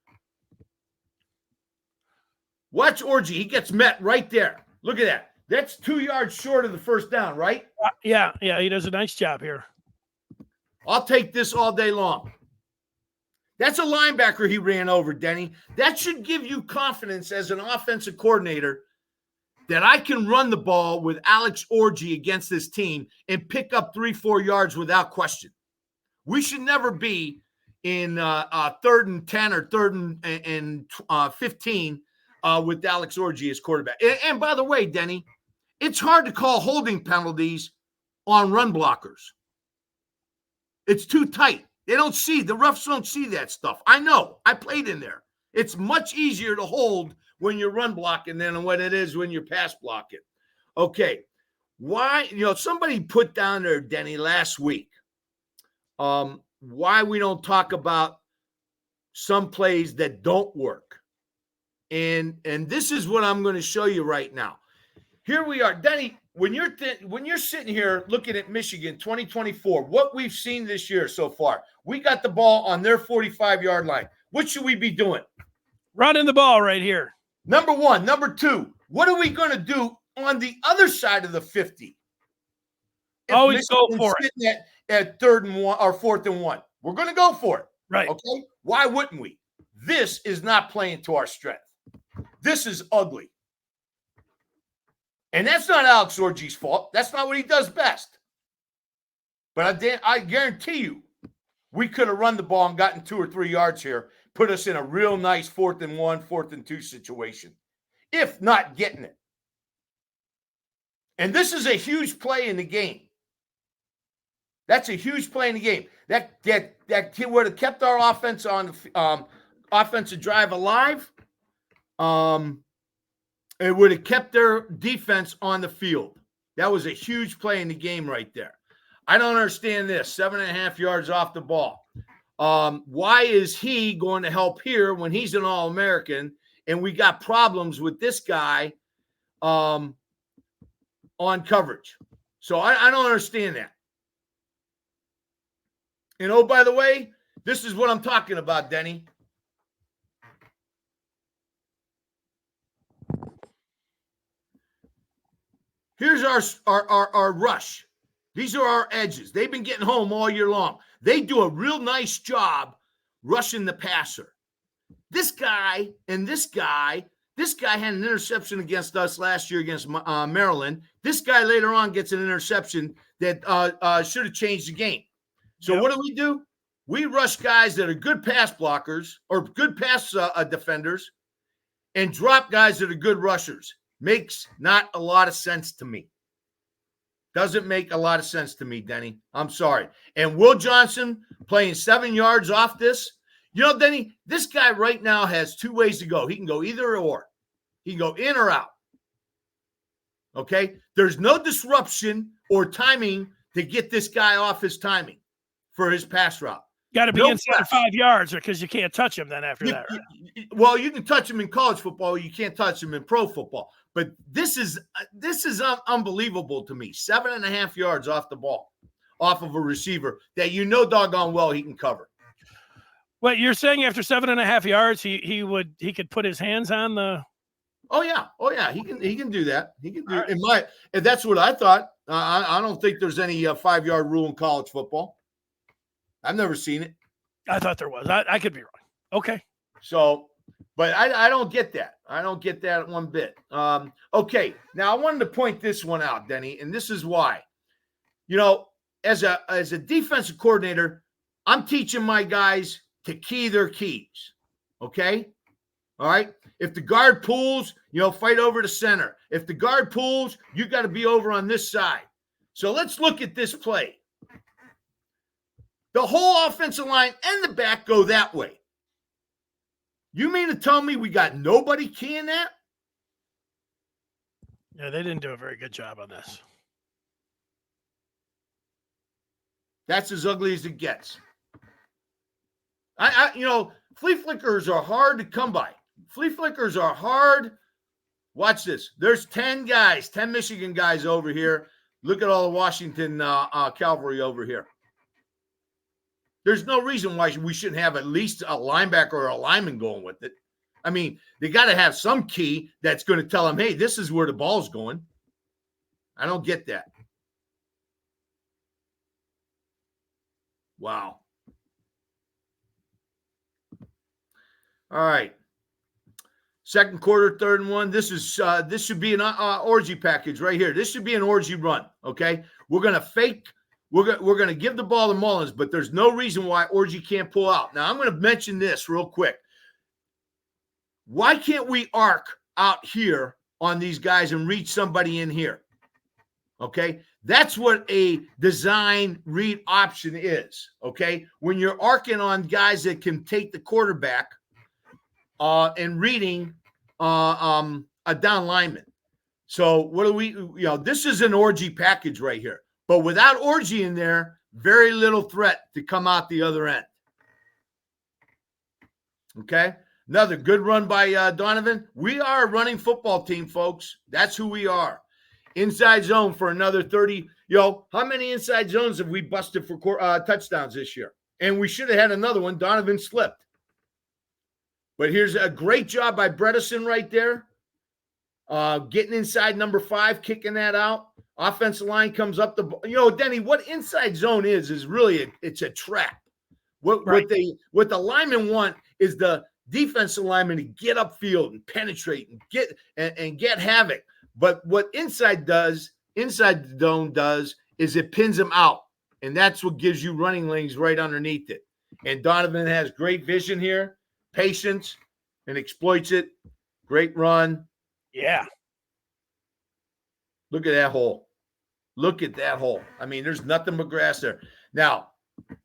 Watch Orji. He gets met right there. Look at that. That's 2 yards short of the first down, right? Yeah, he does a nice job here. I'll take this all day long. That's a linebacker he ran over, Denny. That should give you confidence as an offensive coordinator that I can run the ball with Alex Orji against this team and pick up 3-4 yards without question. We should never be in 3rd and 10 or 3rd and 15 with Alex Orji as quarterback. And by the way, Denny, it's hard to call holding penalties on run blockers. It's too tight. The refs don't see that stuff. I know. I played in there. It's much easier to hold when you're run blocking than what it is when you're pass blocking. Okay. Why, somebody put down there, Denny, last week, why we don't talk about some plays that don't work. And this is what I'm going to show you right now. Here we are. Denny, when you're sitting here looking at Michigan 2024, what we've seen this year so far, we got the ball on their 45-yard line. What should we be doing? Running the ball right here. Number one. Number two, what are we going to do on the other side of the 50? Always go for it. At 3rd and 1 or 4th and 1. We're going to go for it. Right. Okay? Why wouldn't we? This is not playing to our strength. This is ugly. And that's not Alex Orji's fault. That's not what he does best. But I guarantee you, we could have run the ball and gotten 2 or 3 yards here, put us in a real nice 4th and 1, 4th and 2 situation, if not getting it. And this is a huge play in the game. That's a huge play in the game. That would have kept our offense on the offensive drive alive. It would have kept their defense on the field. That was a huge play in the game right there. I don't understand this. 7.5 yards off the ball. Why is he going to help here when he's an All-American and we got problems with this guy on coverage? So I don't understand that. And oh, by the way, this is what I'm talking about, Denny. Here's our rush. These are our edges. They've been getting home all year long. They do a real nice job rushing the passer. This guy had an interception against us last year against Maryland. This guy later on gets an interception that should have changed the game. So What do? We rush guys that are good pass blockers or good pass defenders and drop guys that are good rushers. Makes not a lot of sense to me. Doesn't make a lot of sense to me, Denny. I'm sorry. And Will Johnson playing 7 yards off this. Denny, this guy right now has 2 ways to go. He can go either or. He can go in or out. Okay? There's no disruption or timing to get this guy off his timing for his pass route. Got to be inside 5 yards because you can't touch him then after that. Right? Well, you can touch him in college football. You can't touch him in pro football. But this is unbelievable to me. 7.5 yards off the ball, off of a receiver that doggone well he can cover. What you're saying after 7.5 yards, he could put his hands on the. Oh yeah, he can do that. He can do right. And that's what I thought. I don't think there's any 5-yard rule in college football. I've never seen it. I thought there was. I could be wrong. Okay. So, but I don't get that. I don't get that one bit. Okay. Now I wanted to point this one out, Denny, and this is why. As a defensive coordinator, I'm teaching my guys to key their keys. Okay. All right. If the guard pulls, fight over to center. If the guard pulls, you got to be over on this side. So let's look at this play. The whole offensive line and the back go that way. You mean to tell me we got nobody keying that? Yeah, they didn't do a very good job on this. That's as ugly as it gets. Flea flickers are hard to come by. Flea flickers are hard. Watch this. There's 10 guys, 10 Michigan guys over here. Look at all the Washington cavalry over here. There's no reason why we shouldn't have at least a linebacker or a lineman going with it. I mean, they got to have some key that's going to tell them, hey, this is where the ball's going. I don't get that. Wow. All right. Second quarter, 3rd and 1. This should be an Orji package right here. This should be an Orji run. Okay, we're gonna fake. We're gonna give the ball to Mullins, but there's no reason why Orji can't pull out. Now I'm gonna mention this real quick. Why can't we arc out here on these guys and reach somebody in here? Okay, that's what a design read option is. Okay, when you're arcing on guys that can take the quarterback. And reading a down lineman. So what do we, this is an Orji package right here. But without Orji in there, very little threat to come out the other end. Okay? Another good run by Donovan. We are a running football team, folks. That's who we are. Inside zone for another 30. How many inside zones have we busted for touchdowns this year? And we should have had another one. Donovan slipped. But here's a great job by Bredesen right there. Getting inside number 5, kicking that out. Offensive line comes up Denny, what inside zone is really it's a trap. What the linemen want is the defensive lineman to get upfield and penetrate and get havoc. But what inside zone does is it pins them out. And that's what gives you running lanes right underneath it. And Donovan has great vision here. Patience, and exploits it. Great run. Yeah. Look at that hole. Look at that hole. I mean, there's nothing but grass there. Now,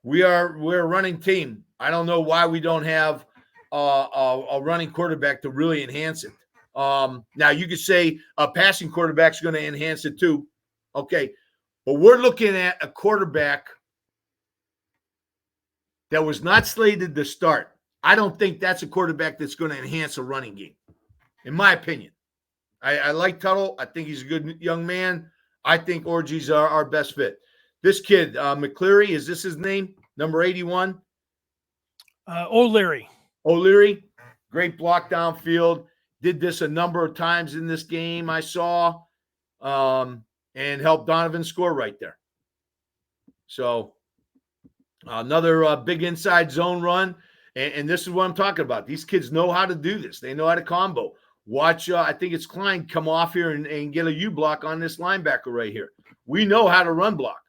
we're a running team. I don't know why we don't have a running quarterback to really enhance it. Now, you could say a passing quarterback's going to enhance it too. Okay. But we're looking at a quarterback that was not slated to start. I don't think that's a quarterback that's going to enhance a running game, in my opinion. I like Tuttle. I think he's a good young man. I think Orji's our best fit. This kid, McCleary, is this his name? Number 81? O'Leary. O'Leary, great block downfield. Did this a number of times in this game I saw, and helped Donovan score right there. So another big inside zone run. And this is what I'm talking about. These kids know how to do this. They know how to combo. Watch, I think it's Klein come off here and get a U-block on this linebacker right here. We know how to run block.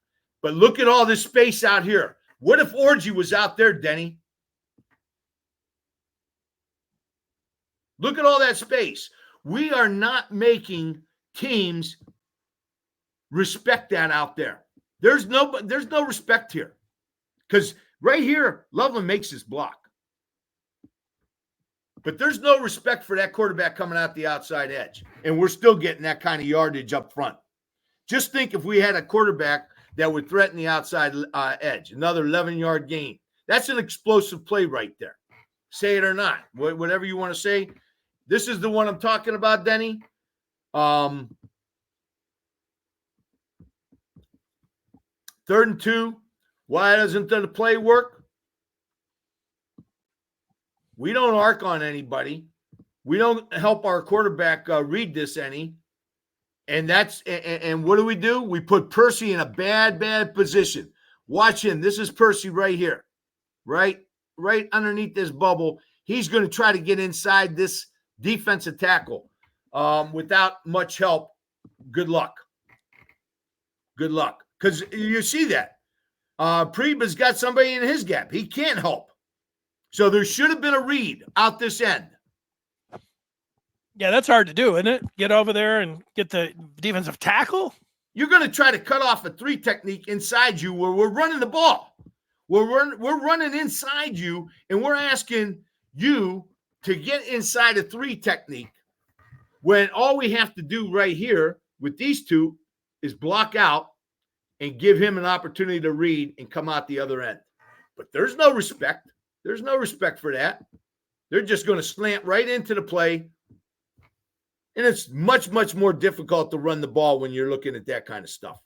But look at all this space out here. What if Orji was out there, Denny? Look at all that space. We are not making teams respect that out there. There's no respect here. Because right here, Loveland makes his block. But there's no respect for that quarterback coming out the outside edge. And we're still getting that kind of yardage up front. Just think if we had a quarterback that would threaten the outside edge, another 11-yard gain. That's an explosive play right there. Say it or not, whatever you want to say. This is the one I'm talking about, Denny. 3rd and 2. Why doesn't the play work? We don't arc on anybody. We don't help our quarterback read this any. And what do? We put Percy in a bad position. Watch him. This is Percy right here. Right underneath this bubble. He's going to try to get inside this defensive tackle without much help. Good luck. Because you see that. Preba's got somebody in his gap. He can't help. So there should have been a read out this end. Yeah, that's hard to do, isn't it? Get over there and get the defensive tackle. You're going to try to cut off a 3 technique inside you where we're running the ball. We're running inside you, and we're asking you to get inside a 3 technique when all we have to do right here with these two is block out and give him an opportunity to read and come out the other end. But there's no respect. There's no respect for that. They're just going to slant right into the play. And it's much, much more difficult to run the ball when you're looking at that kind of stuff.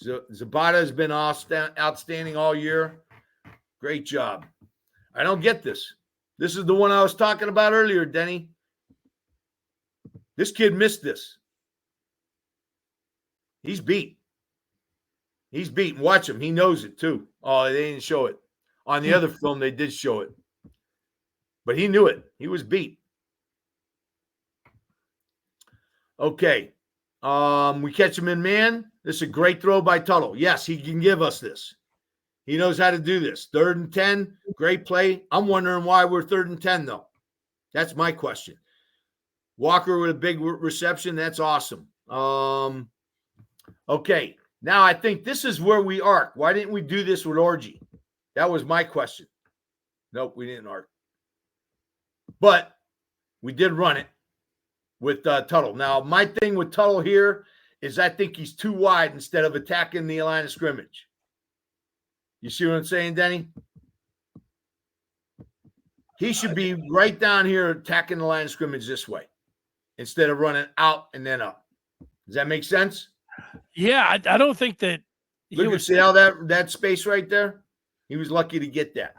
Zapata has been outstanding all year. Great job. I don't get this. This is the one I was talking about earlier, Denny. This kid missed this. He's beat. He's beaten. Watch him. He knows it too. Oh, they didn't show it. On the other film, they did show it. But he knew it. He was beat. Okay. We catch him in man. This is a great throw by Tuttle. Yes, he can give us this. He knows how to do this. 3rd and 10, great play. I'm wondering why we're 3rd and 10, though. That's my question. Walker with a big reception. That's awesome. Okay. Now I think this is where we arc. Why didn't we do this with Orji? That was my question. Nope, we didn't arc. But we did run it with Tuttle. Now, my thing with Tuttle here is I think he's too wide instead of attacking the line of scrimmage. You see what I'm saying, Denny? He should be right down here attacking the line of scrimmage this way instead of running out and then up. Does that make sense? Yeah, I don't think that See how that space right there? He was lucky to get that.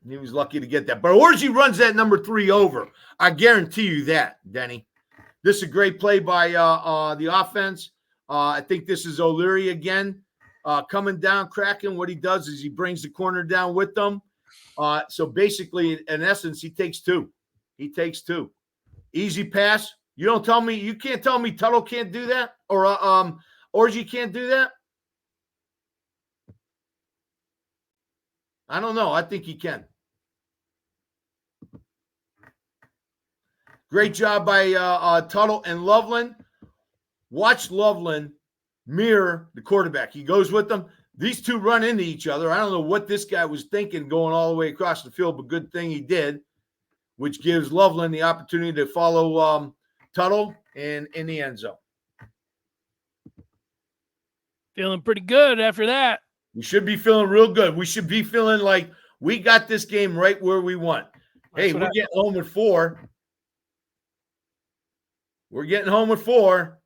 He was lucky to get that. But Orji runs that number 3 over. I guarantee you that, Denny. This is a great play by the offense. I think this is O'Leary again. Coming down, cracking. What he does is he brings the corner down with them. So basically, in essence, he takes 2. He takes 2. Easy pass. You can't tell me Tuttle can't do that or Orji can't do that. I don't know. I think he can. Great job by Tuttle and Loveland. Watch Loveland mirror the quarterback. He goes with them. These two run into each other. I don't know what this guy was thinking going all the way across the field, but good thing he did, which gives Loveland the opportunity to follow Tuttle and in the end zone. Feeling pretty good after that. We should be feeling real good. We should be feeling like we got this game right where we want. Hey, we're getting home with 4. We're getting home with 4.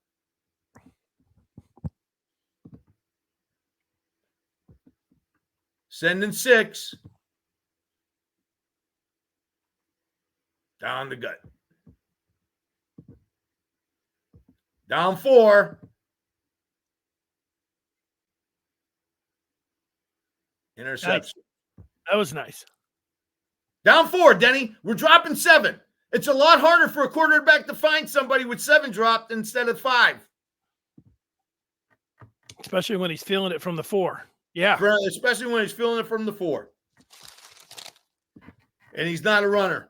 Sending 6. Down the gut. Down 4. Interception. Nice. That was nice. Down 4, Denny. We're dropping 7. It's a lot harder for a quarterback to find somebody with 7 dropped instead of 5. Especially when he's feeling it from the 4. Yeah. Especially when he's feeling it from the 4. And he's not a runner.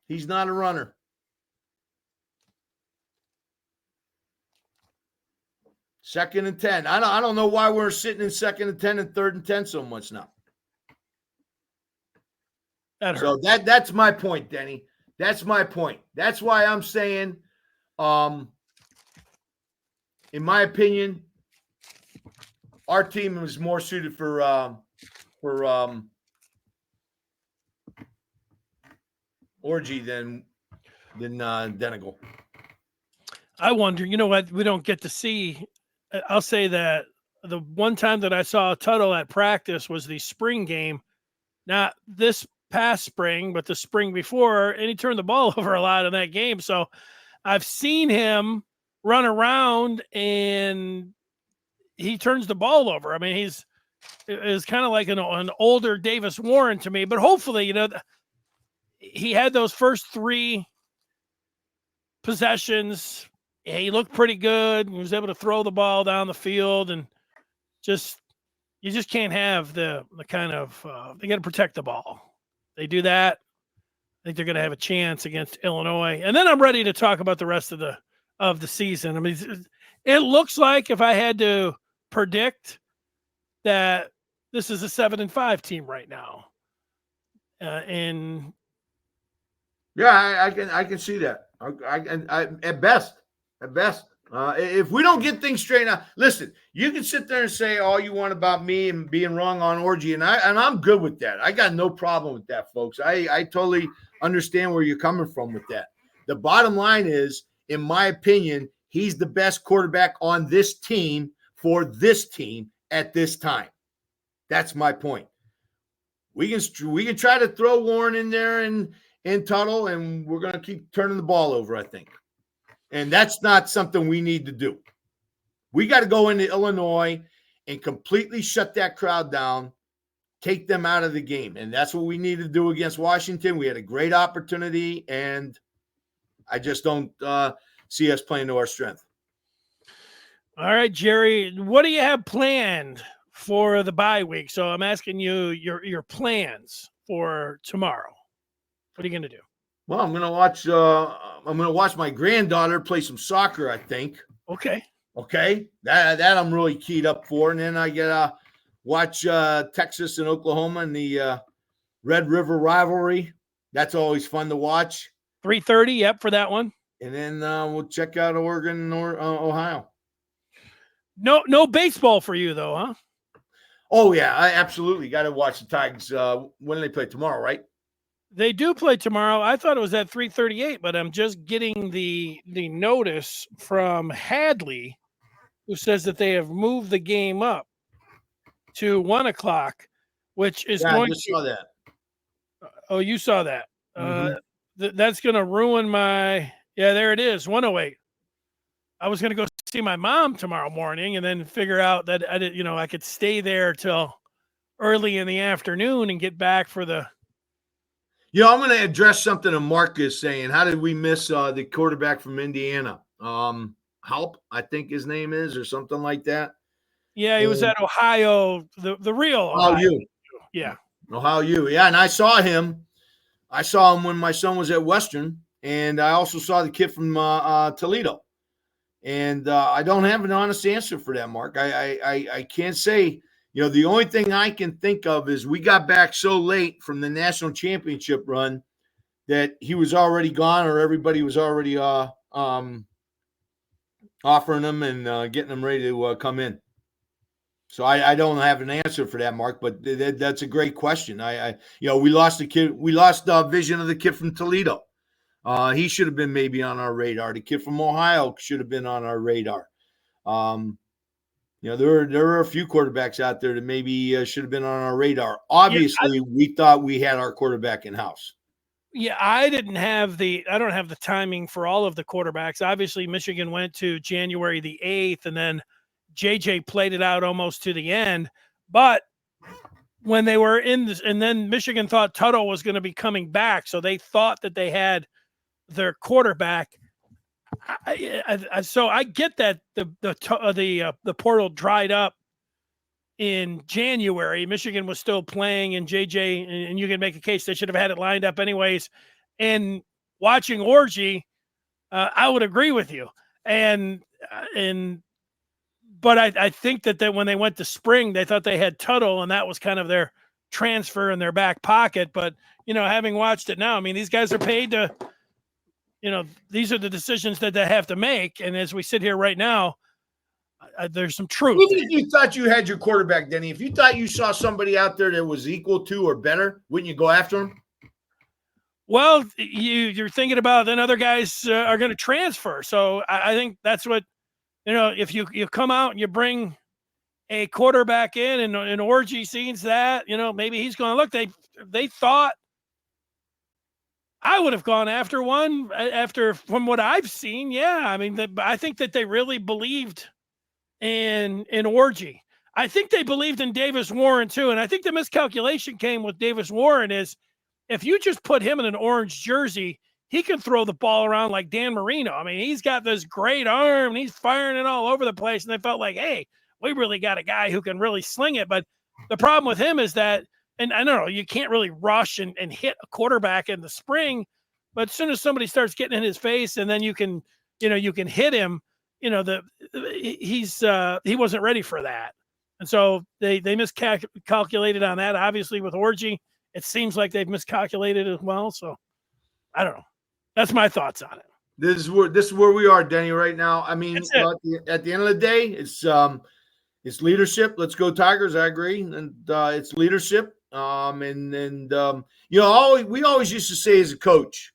He's not a runner. Second and 10. I don't know why we're sitting in 2nd and 10 and 3rd and 10 so much now. So that's my point, Denny. That's my point. That's why I'm saying, in my opinion, our team is more suited for Orji than Denigal. I wonder, you know what? We don't get to see. I'll say that the one time that I saw Tuttle at practice was the spring game, not this past spring, but the spring before, and he turned the ball over a lot in that game. So I've seen him run around and he turns the ball over. I mean, he's kind of like an older Davis Warren to me, but hopefully, he had those first 3 possessions. He looked pretty good. He was able to throw the ball down the field, and you just can't have the kind of they got to protect the ball. They do that, I think they're going to have a chance against Illinois. And then I'm ready to talk about the rest of the season. I mean, it looks like, if I had to predict, that this is a 7-5 team right now. And yeah, I can see that. I at best. If we don't get things straightened out, listen, you can sit there and say all you want about me and being wrong on Orji, and I'm good with that. I got no problem with that, folks. I totally understand where you're coming from with that. The bottom line is, in my opinion, he's the best quarterback on this team for this team at this time. That's my point. We can try to throw Warren in there and Tuttle, and we're going to keep turning the ball over, I think. And that's not something we need to do. We got to go into Illinois and completely shut that crowd down, take them out of the game. And that's what we need to do against Washington. We had a great opportunity, and I just don't see us playing to our strength. All right, Jerry, what do you have planned for the bye week? So I'm asking you your plans for tomorrow. What are you going to do? Well, I'm going to watch my granddaughter play some soccer, I think. Okay. That I'm really keyed up for. And then I get to watch Texas and Oklahoma in the Red River rivalry. That's always fun to watch. 3:30, yep, for that one. And then we'll check out Oregon or Ohio. No baseball for you, though, huh? Oh, yeah, I absolutely got to watch the Tigers. When do they play? Tomorrow, right? They do play tomorrow. I thought it was at 3:38, but I'm just getting the notice from Hadley, who says that they have moved the game up to 1:00, which is I going just to. saw that. Oh, you saw that. Mm-hmm. That's going to ruin my. Yeah, there it is, 1:08. I was going to go see my mom tomorrow morning and then figure out that I could stay there till early in the afternoon and get back for the. I'm going to address something that Mark is saying. How did we miss the quarterback from Indiana? Halp, I think his name is, or something like that. Yeah, he was at Ohio, the real Ohio. U. Yeah. Ohio U. Yeah, and I saw him. I saw him when my son was at Western, and I also saw the kid from Toledo. And I don't have an honest answer for that, Mark. I can't say. The only thing I can think of is we got back so late from the national championship run that he was already gone, or everybody was already offering him and getting him ready to come in. So I don't have an answer for that, Mark. But that's a great question. We lost the kid. We lost vision of the kid from Toledo. He should have been maybe on our radar. The kid from Ohio should have been on our radar. There are a few quarterbacks out there that maybe should have been on our radar. Obviously, we thought we had our quarterback in house. Yeah, I don't have the timing for all of the quarterbacks. Obviously, Michigan went to January the 8th, and then JJ played it out almost to the end. But when they were in this, and then Michigan thought Tuttle was going to be coming back, so they thought that they had their quarterback. So I get that the portal dried up in January. Michigan was still playing, and JJ, and you can make a case they should have had it lined up anyways. And watching Orji, I would agree with you. But I think that when they went to spring, they thought they had Tuttle, and that was kind of their transfer in their back pocket. But having watched it now, I mean, these guys are paid to. These are the decisions that they have to make. And as we sit here right now, there's some truth. Even if you thought you had your quarterback, Denny, if you thought you saw somebody out there that was equal to or better, wouldn't you go after him? Well, you're thinking about then other guys are going to transfer. So I think that's what, if you come out and you bring a quarterback in and Orji sees that, maybe he's going to look, they thought, I would have gone after one from what I've seen. Yeah. I mean, I think that they really believed in Orji. I think they believed in Davis Warren too. And I think the miscalculation came with Davis Warren is if you just put him in an orange jersey, he can throw the ball around like Dan Marino. I mean, he's got this great arm and he's firing it all over the place. And they felt like, hey, we really got a guy who can really sling it. But the problem with him is that, and I don't know, you can't really rush and hit a quarterback in the spring, but as soon as somebody starts getting in his face and then you can hit him, he wasn't ready for that. And so they miscalculated on that. Obviously with Orji, it seems like they've miscalculated as well. So I don't know. That's my thoughts on it. This is where we are, Denny, right now. I mean, at the end of the day, it's leadership. Let's go Tigers. I agree, and it's leadership. We always used to say as a coach,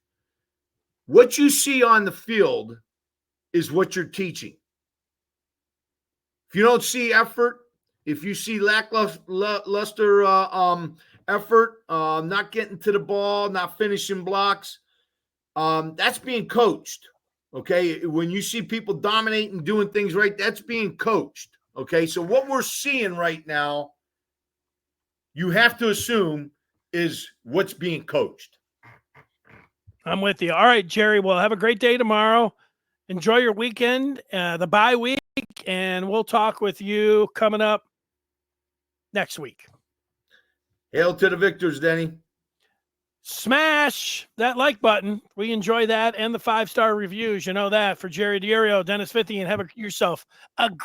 what you see on the field is what you're teaching. If you don't see effort, if you see lackluster effort, not getting to the ball, not finishing blocks, that's being coached. Okay. When you see people dominating, doing things right, that's being coached. Okay. So what we're seeing right now, you have to assume is what's being coached. I'm with you. All right, Jerry. Well, have a great day tomorrow. Enjoy your weekend, the bye week, and we'll talk with you coming up next week. Hail to the victors, Denny. Smash that like button. We enjoy that and the 5-star reviews. You know that. For Jerry Diorio, Dennis Fithian, have yourself a